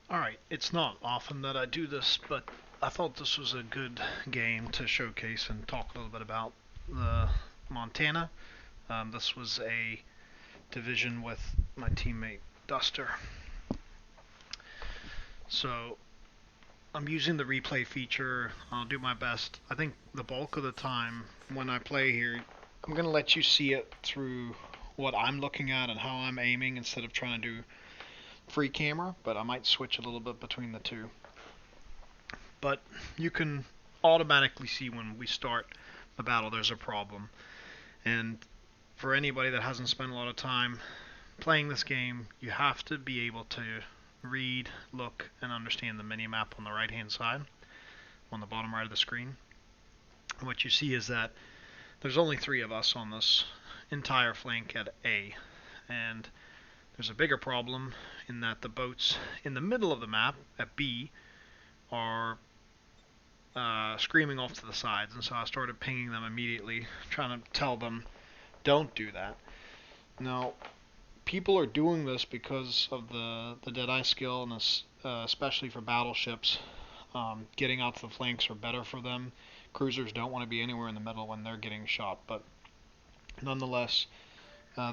Alright, it's not often that I do this, but I thought this was a good game to showcase and talk a little bit about the Montana. This was a division with my teammate Duster. So I'm using the replay feature. I'll do my best. I think the bulk of the time when I play here, I'm going to let you see it through what I'm looking at and how I'm aiming instead of trying to do free camera, but I might switch a little bit between the two. But you can automatically see when we start a battle there's a problem. And for anybody that hasn't spent a lot of time playing this game, you have to be able to read, look, and understand the mini-map on the right-hand side, on the bottom right of the screen. And what you see is that there's only 3 of us on this entire flank at A. And there's a bigger problem in that the boats in the middle of the map at B are screaming off to the sides, and so I started pinging them immediately, trying to tell them, don't do that. Now, people are doing this because of the Deadeye skill, and especially for battleships, getting out to the flanks are better for them. Cruisers don't want to be anywhere in the middle when they're getting shot, but nonetheless,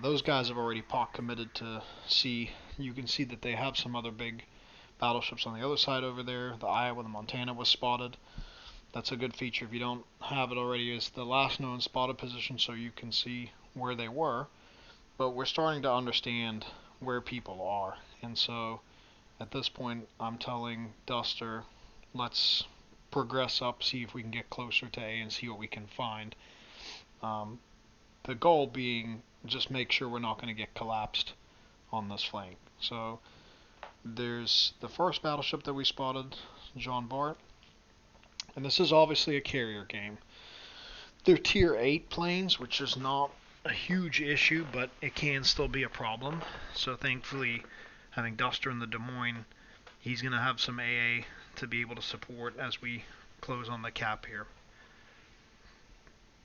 those guys have already POC committed to C. You can see that they have some other big battleships on the other side over there. The Iowa, the Montana was spotted. That's a good feature if you don't have it already, is the last known spotted position so you can see where they were. But we're starting to understand where people are. And so at this point I'm telling Duster, let's progress up, see if we can get closer to A and see what we can find. The goal being just make sure we're not going to get collapsed on this flank. So there's the first battleship that we spotted, Jean Bart. And this is obviously a carrier game. They're tier 8 planes, which is not a huge issue, but it can still be a problem. So thankfully, having Duster in the Des Moines, he's going to have some AA to be able to support as we close on the cap here.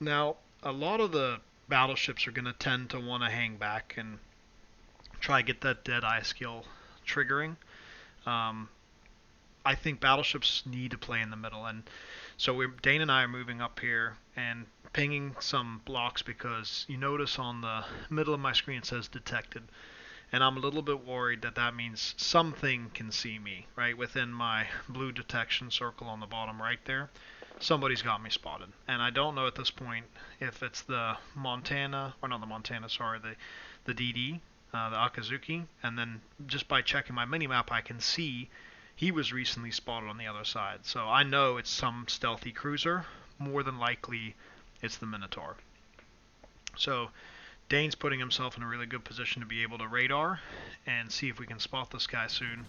Now, a lot of the battleships are going to tend to want to hang back and try to get that Deadeye skill triggering. I think battleships need to play in the middle, and so Dane and I are moving up here and pinging some blocks because you notice on the middle of my screen it says detected, and I'm a little bit worried that that means something can see me right within my blue detection circle on the bottom right there. Somebody's got me spotted, and I don't know at this point if it's the Montana, or not the Montana, sorry, the DD, the Akazuki, and then just by checking my minimap I can see he was recently spotted on the other side. So I know it's some stealthy cruiser. More than likely, it's the Minotaur. So Dane's putting himself in a really good position to be able to radar and see if we can spot this guy soon.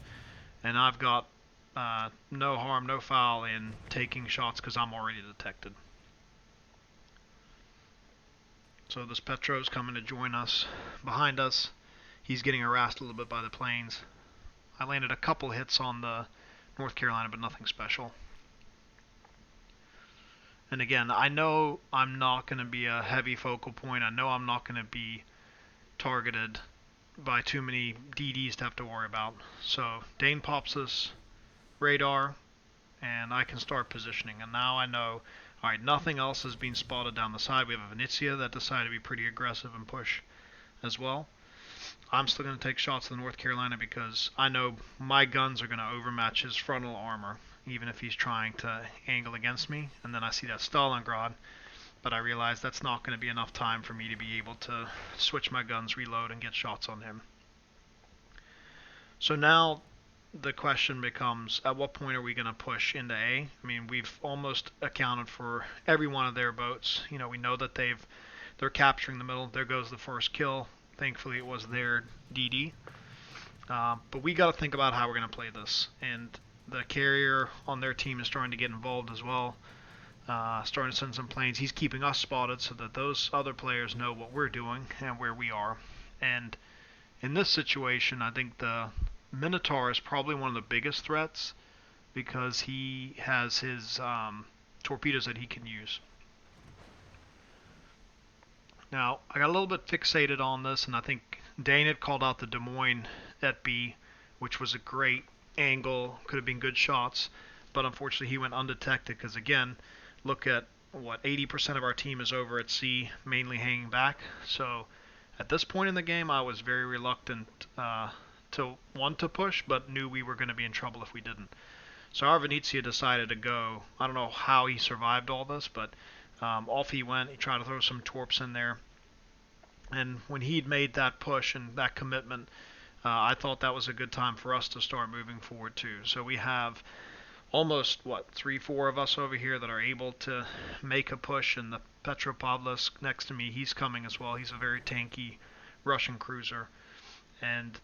And I've got no harm, no foul in taking shots because I'm already detected. So this Petro's coming to join us behind us. He's getting harassed a little bit by the planes. I landed a couple hits on the North Carolina, but nothing special. And again, I know I'm not going to be a heavy focal point. I know I'm not going to be targeted by too many DDs to have to worry about. So Dane pops this radar, and I can start positioning. And now I know, alright, nothing else is being spotted down the side. We have a Venezia that decided to be pretty aggressive and push as well. I'm still going to take shots at the North Carolina because I know my guns are going to overmatch his frontal armor, even if he's trying to angle against me. And then I see that Stalingrad, but I realize that's not going to be enough time for me to be able to switch my guns, reload, and get shots on him. So now the question becomes, at what point are we going to push into A? I mean, we've almost accounted for every one of their boats. You know, we know that they're capturing the middle. There goes the first kill. Thankfully, it was their DD. But we got to think about how we're going to play this. And the carrier on their team is starting to get involved as well. Starting to send some planes. He's keeping us spotted so that those other players know what we're doing and where we are. And in this situation, I think the Minotaur is probably one of the biggest threats because he has his torpedoes that he can use. Now, I got a little bit fixated on this, and I think Dane had called out the Des Moines at B, which was a great angle, could have been good shots, but unfortunately he went undetected because, again, look at what 80% of our team is over at sea, mainly hanging back. So at this point in the game, I was very reluctant to want to push, but knew we were going to be in trouble if we didn't. So our Venezia decided to go. I don't know how he survived all this, but off he went. He tried to throw some torps in there. And when he'd made that push and that commitment, I thought that was a good time for us to start moving forward too. So we have almost, what, 3, 4 of us over here that are able to make a push, and the Petropavlovsk next to me, he's coming as well. He's a very tanky Russian cruiser. And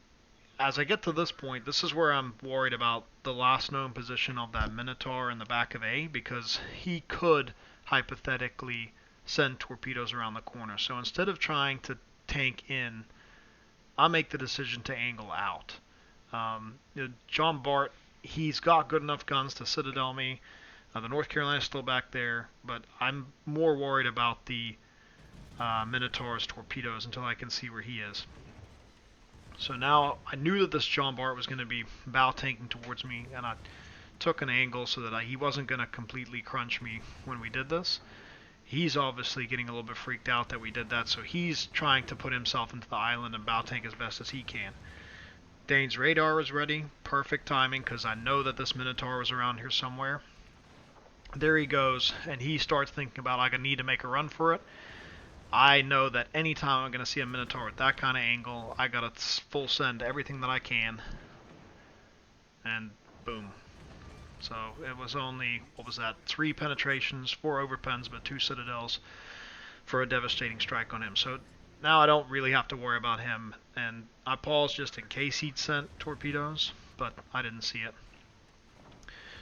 as I get to this point, this is where I'm worried about the last known position of that Minotaur in the back of A, because he could hypothetically send torpedoes around the corner. So instead of trying to tank in, I make the decision to angle out. John Bart, he's got good enough guns to citadel me. The North Carolina's still back there, but I'm more worried about the Minotaur's torpedoes until I can see where he is. So now I knew that this John Bart was going to be bow tanking towards me, and I took an angle so that he wasn't going to completely crunch me when we did this. He's obviously getting a little bit freaked out that we did that, so he's trying to put himself into the island and bow tank as best as he can. Dane's radar was ready, perfect timing, because I know that this Minotaur was around here somewhere. There he goes, and he starts thinking about, I need to make a run for it. I know that anytime I'm going to see a Minotaur with that kind of angle, I got to full send everything that I can. And boom. So it was only, what was that, 3 penetrations, 4 overpens, but 2 citadels for a devastating strike on him. So now I don't really have to worry about him. And I paused just in case he'd sent torpedoes, but I didn't see it.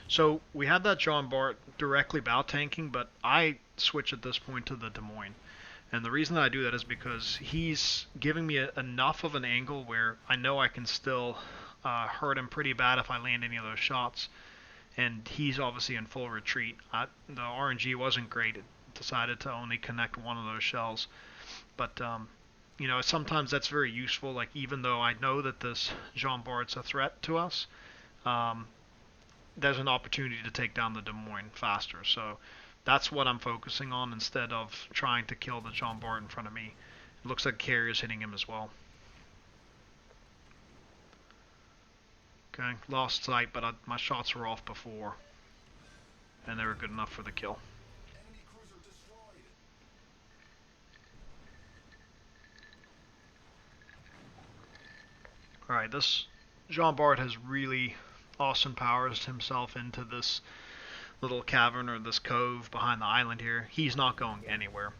So we had that John Bart directly bow tanking, but I switch at this point to the Des Moines. And the reason that I do that is because he's giving me enough of an angle where I know I can still hurt him pretty bad if I land any of those shots. And he's obviously in full retreat. The RNG wasn't great. It decided to only connect one of those shells. But, sometimes that's very useful. Like, even though I know that this Jean Bart's a threat to us, there's an opportunity to take down the Des Moines faster. So that's what I'm focusing on instead of trying to kill the Jean Bart in front of me. It looks like carrier's hitting him as well. Okay, lost sight, but my shots were off before, and they were good enough for the kill. Alright, this Jean Bart has really Austin Powers himself into this little cavern or this cove behind the island here. He's not going anywhere.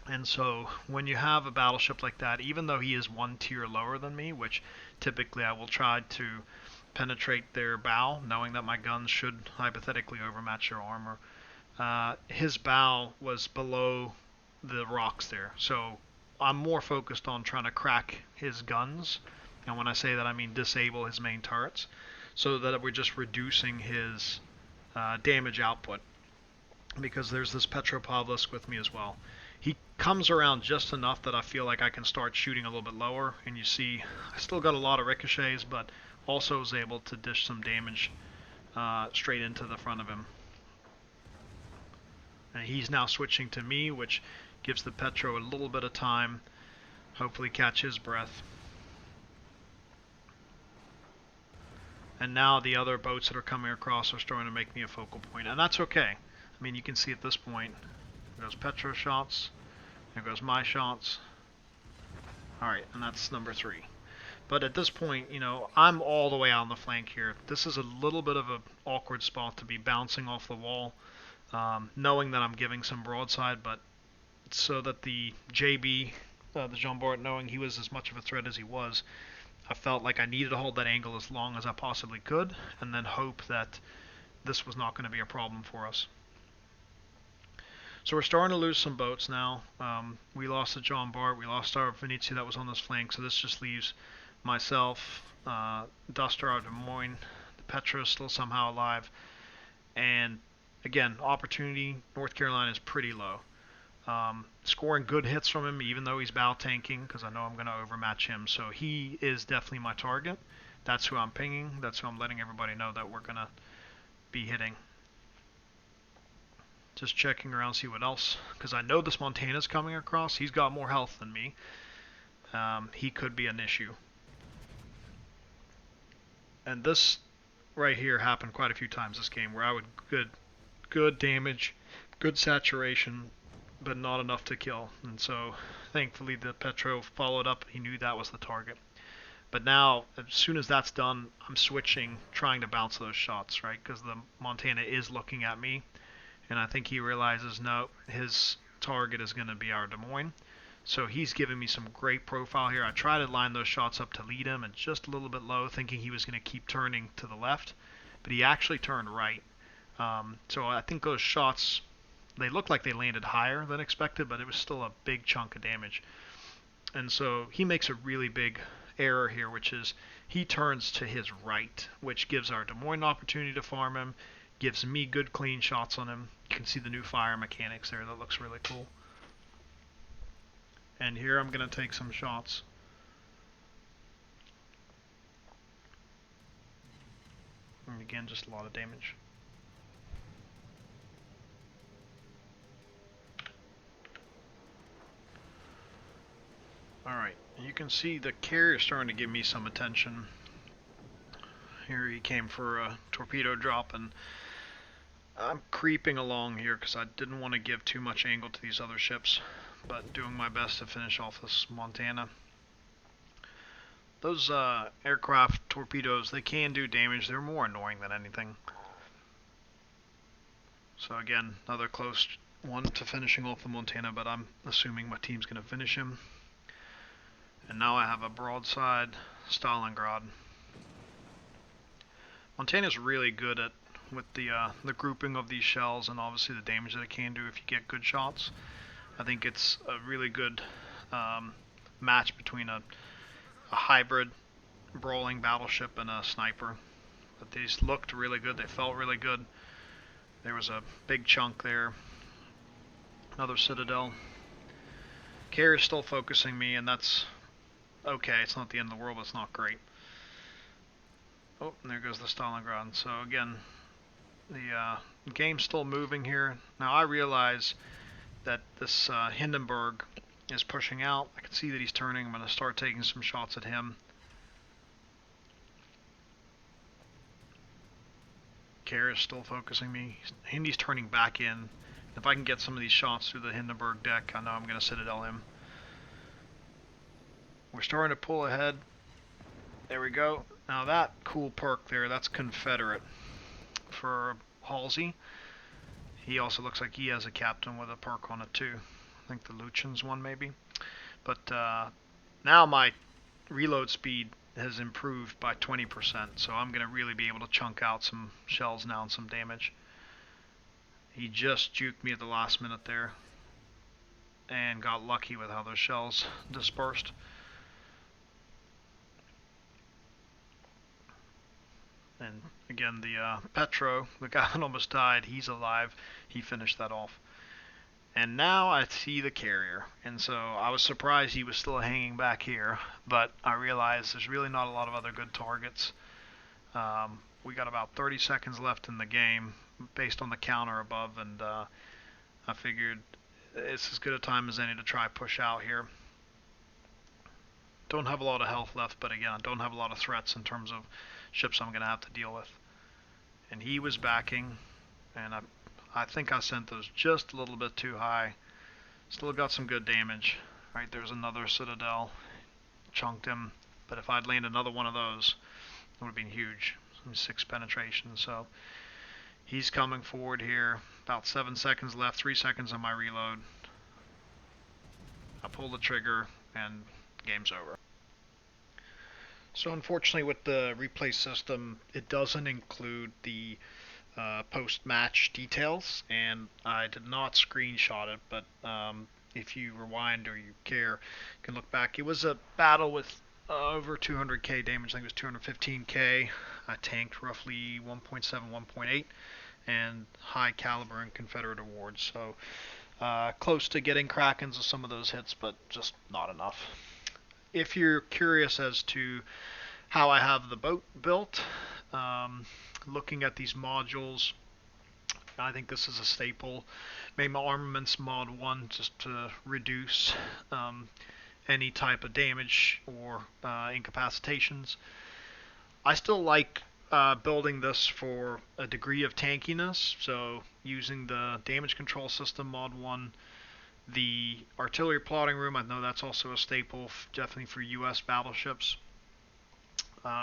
And so when you have a battleship like that, even though he is 1 tier lower than me, which typically I will try to penetrate their bow, knowing that my guns should hypothetically overmatch their armor, his bow was below the rocks there. So I'm more focused on trying to crack his guns, and when I say that I mean disable his main turrets, so that we're just reducing his damage output, because there's this Petropavlovsk with me as well. He comes around just enough that I feel like I can start shooting a little bit lower, and you see I still got a lot of ricochets, but also was able to dish some damage straight into the front of him. And he's now switching to me, which gives the Petro a little bit of time, hopefully catch his breath. And now the other boats that are coming across are starting to make me a focal point, and that's okay. I mean, you can see at this point, there goes Petro shots, there goes my shots. Alright, and that's number 3. But at this point, I'm all the way out on the flank here. This is a little bit of an awkward spot to be bouncing off the wall, knowing that I'm giving some broadside, but so that the JB, the Jean Bart, knowing he was as much of a threat as he was, I felt like I needed to hold that angle as long as I possibly could, and then hope that this was not going to be a problem for us. So we're starting to lose some boats now. We lost the Jean Bart, we lost our Venezia that was on this flank, so this just leaves myself, Duster out of Des Moines, the Petra is still somehow alive, and again, opportunity, North Carolina is pretty low. Scoring good hits from him, even though he's bow tanking, because I know I'm going to overmatch him. So he is definitely my target. That's who I'm pinging. That's who I'm letting everybody know that we're gonna be hitting. Just checking around, see what else, because I know this Montana's coming across. He's got more health than me. He could be an issue. And this right here happened quite a few times this game, where I would good damage, good saturation, but not enough to kill. And so thankfully the Petro followed up. He knew that was the target. But now, as soon as that's done, I'm switching, trying to bounce those shots, right? Because the Montana is looking at me, and I think he realizes, no, his target is going to be our Des Moines. So he's giving me some great profile here. I try to line those shots up to lead him, and just a little bit low, thinking he was going to keep turning to the left, but he actually turned right. So I think those shots, they looked like they landed higher than expected, but it was still a big chunk of damage. And so he makes a really big error here, which is he turns to his right, which gives our Des Moines an opportunity to farm him, gives me good clean shots on him. You can see the new fire mechanics there. That looks really cool. And here I'm going to take some shots. And again, just a lot of damage. Alright, you can see the carrier starting to give me some attention. Here he came for a torpedo drop, and I'm creeping along here because I didn't want to give too much angle to these other ships, but doing my best to finish off this Montana. Those aircraft torpedoes, they can do damage. They're more annoying than anything. So again, another close one to finishing off the Montana, but I'm assuming my team's going to finish him. And now I have a broadside Stalingrad. Montana's really good at with the grouping of these shells, and obviously the damage that it can do if you get good shots. I think it's a really good match between a hybrid brawling battleship and a sniper. But these looked really good. They felt really good. There was a big chunk there. Another Citadel. Carrier's still focusing me, and that's okay. It's not the end of the world, but it's not great. Oh, and there goes the Stalingrad. So again, the game's still moving here. Now I realize that this Hindenburg is pushing out. I can see that he's turning. I'm going to start taking some shots at him. Carrier's still focusing me. Hindy's turning back in. If I can get some of these shots through the Hindenburg deck, I know I'm going to Citadel him. We're starting to pull ahead. There we go. Now that cool perk there, that's Confederate for Halsey. He also looks like he has a captain with a perk on it too. I think the Luchen's one maybe. But now my reload speed has improved by 20%, so I'm going to really be able to chunk out some shells now and some damage. He just juked me at the last minute there and got lucky with how those shells dispersed. And again, the Petro, the guy that almost died, he's alive. He finished that off. And now I see the carrier. And so I was surprised he was still hanging back here. But I realized there's really not a lot of other good targets. We got about 30 seconds left in the game based on the counter above. And I figured it's as good a time as any to try push out here. Don't have a lot of health left, but again, I don't have a lot of threats in terms of ships I'm going to have to deal with. And he was backing, and I think I sent those just a little bit too high. Still got some good damage. Right, there's another Citadel. Chunked him, but if I'd landed another one of those, it would have been huge. 6 penetration, so he's coming forward here. About 7 seconds left, 3 seconds on my reload. I pull the trigger, and game's over. So unfortunately with the replay system, it doesn't include the post-match details, and I did not screenshot it, but if you rewind or you care, you can look back. It was a battle with over 200k damage. I think it was 215k. I tanked roughly 1.7, 1.8, and high caliber and Confederate awards. So close to getting Krakens with some of those hits, but just not enough. If you're curious as to how I have the boat built. Looking at these modules, I think this is a staple. Made my armaments mod 1 just to reduce any type of damage or incapacitations. I still like building this for a degree of tankiness, so using the damage control system mod 1, the artillery plotting room, I know that's also a staple, definitely for US battleships.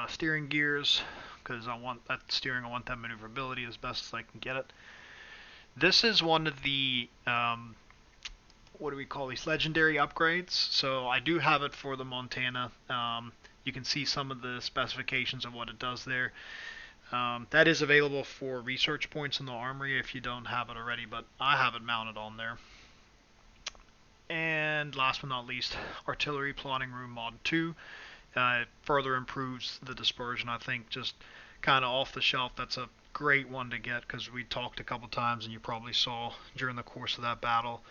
Steering gears, because I want that steering, I want that maneuverability as best as I can get it. This is one of the what do we call these, legendary upgrades. So I do have it for the Montana. You can see some of the specifications of what it does there. That is available for research points in the armory if you don't have it already, but I have it mounted on there. And last but not least, artillery plotting room mod 2. It further improves the dispersion. I think just kind of off the shelf, that's a great one to get, because we talked a couple times and you probably saw during the course of that battle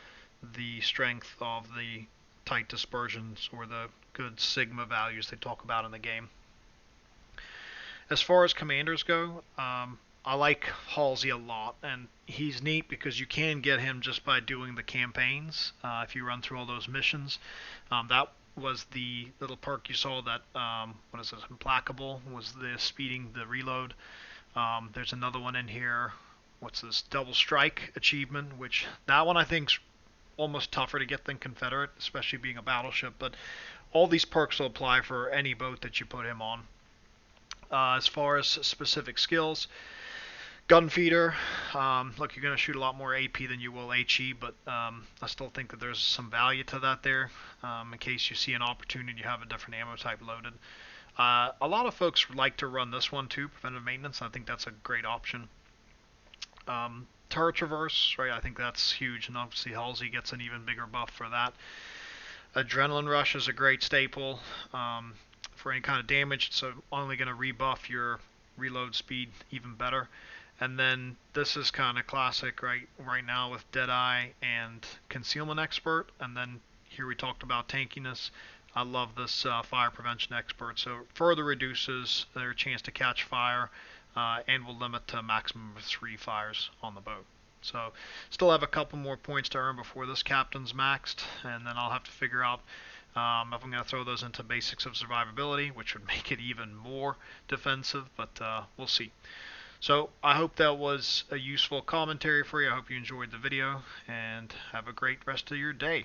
the strength of the tight dispersions, or the good sigma values they talk about in the game. As far as commanders go, I like Halsey a lot, and he's neat because you can get him just by doing the campaigns. If you run through all those missions, that was the little perk you saw, that what is it, implacable, was the speeding the reload. There's another one in here, what's this, double strike achievement, which that one I think's almost tougher to get than Confederate, especially being a battleship, but all these perks will apply for any boat that you put him on. As far as specific skills, gun feeder, look, you're going to shoot a lot more AP than you will HE, but I still think that there's some value to that there, in case you see an opportunity you have a different ammo type loaded. A lot of folks like to run this one too, preventive maintenance. I think that's a great option. Turret traverse, right? I think that's huge, and obviously Halsey gets an even bigger buff for that. Adrenaline rush is a great staple for any kind of damage. It's only going to rebuff your reload speed even better. And then this is kind of classic right now with Deadeye and Concealment Expert. And then here we talked about tankiness. I love this Fire Prevention Expert. So it further reduces their chance to catch fire, and will limit to a maximum of 3 fires on the boat. So still have a couple more points to earn before this captain's maxed, and then I'll have to figure out if I'm going to throw those into basics of survivability, which would make it even more defensive, but we'll see. So I hope that was a useful commentary for you. I hope you enjoyed the video, and have a great rest of your day.